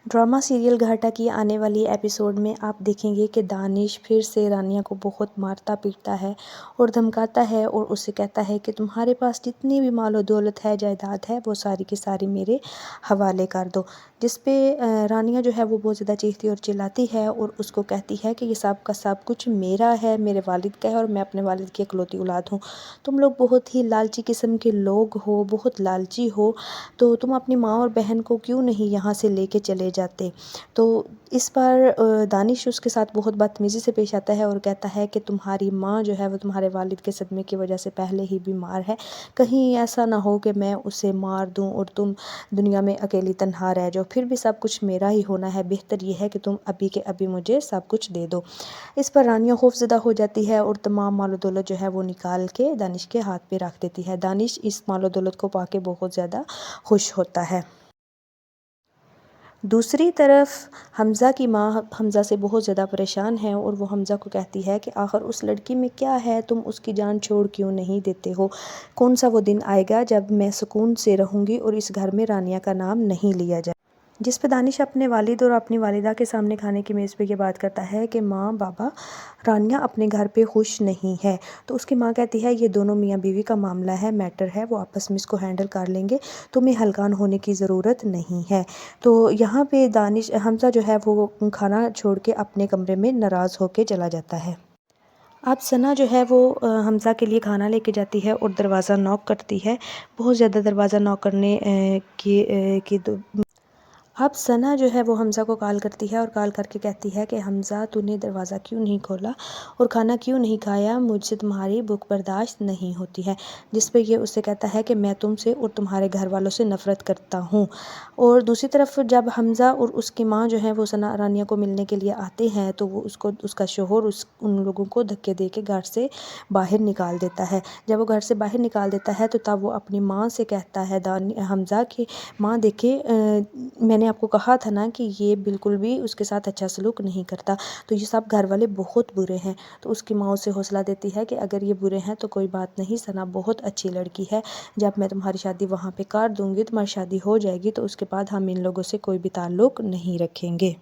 Drama serial घाटा की आने वाली एपिसोड में आप देखेंगे कि दानिश फिर से रानिया को बहुत मारता पीटता है और धमकाता है और उससे कहता है कि तुम्हारे पास जितनी भी मालो दौलत है, जायदाद है, वो सारी की सारी मेरे हवाले कर दो। जिस पे रानिया जो है वो बहुत ज़्यादा चीखती और चिल्लाती है और उसको कहती है कि ये सब का सब कुछ मेरा है, मेरे वालिद का है और मैं अपने वालिद की इकलौती औलाद हूँ। तुम लोग बहुत ही लालची किस्म के लोग हो, बहुत लालची हो, तो तुम अपनी माँ और बहन को क्यों नहीं यहाँ से लेके चले जाते। तो इस बार दानिश उसके साथ बहुत बदतमीज़ी से पेश आता है और कहता है कि तुम्हारी माँ जो है वो तुम्हारे वालिद के सदमे की वजह से पहले ही बीमार है, कहीं ऐसा ना हो कि मैं उसे मार दूँ और तुम दुनिया में अकेली तन्हा रह जाओ, फिर भी सब कुछ मेरा ही होना है, बेहतर ये है कि तुम अभी के अभी मुझे सब कुछ दे दो। इस पर रानिया खौफज़दा हो जाती है और तमाम मालो दौलत जो है वो निकाल के दानिश के हाथ पे रख देती है। दानिश इस मालो दौलत को पाके बहुत ज़्यादा खुश होता है। दूसरी तरफ हमज़ा की माँ हमज़ा से बहुत ज़्यादा परेशान है और वो हमज़ा को कहती है कि आखिर उस लड़की में क्या है, तुम उसकी जान छोड़ क्यों नहीं देते हो। कौन सा वो दिन आएगा जब मैं सुकून से रहूँगी और इस घर में रानिया का नाम नहीं लिया जाए। जिस पे दानिश अपने वालिद और अपनी वालिदा के सामने खाने की मेज़ पे ये बात करता है कि माँ बाबा, रानिया अपने घर पे खुश नहीं है। तो उसकी माँ कहती है ये दोनों मियाँ बीवी का मामला है, मैटर है, वो आपस में इसको हैंडल कर लेंगे, तुम्हें हलकान होने की ज़रूरत नहीं है। तो यहाँ पे दानिश हमज़ा जो है वो खाना छोड़ के अपने कमरे में नाराज़ होके चला जाता है। अब सना जो है वो हमज़ा के लिए खाना लेके जाती है और दरवाज़ा नॉक करती है। बहुत ज़्यादा दरवाज़ा नॉक करने की अब सना जो है वो हमज़ा को कॉल करती है और कॉल करके कहती है कि हमज़ा, तूने दरवाज़ा क्यों नहीं खोला और खाना क्यों नहीं खाया, मुझसे तुम्हारी भूख बर्दाश्त नहीं होती है। जिस पे ये उससे कहता है कि मैं तुमसे और तुम्हारे घर वालों से नफ़रत करता हूँ। और दूसरी तरफ जब हमज़ा और उसकी माँ जो है वो सना रानिया को मिलने के लिए आते हैं तो वो उसका शोहर उन लोगों को धक्के दे के घर से बाहर निकाल देता है। जब वो घर से बाहर निकाल देता है तो तब वो अपनी माँ से कहता है हमज़ा कि माँ देखे, मैंने आपको कहा था ना कि ये बिल्कुल भी उसके साथ अच्छा सलूक नहीं करता, तो ये सब घर वाले बहुत बुरे हैं। तो उसकी माँ उसे हौसला देती है कि अगर ये बुरे हैं तो कोई बात नहीं, सना बहुत अच्छी लड़की है, जब मैं तुम्हारी शादी वहाँ पे कर दूँगी, तुम्हारी शादी हो जाएगी तो उसके बाद हम इन लोगों से कोई भी ताल्लुक़ नहीं रखेंगे।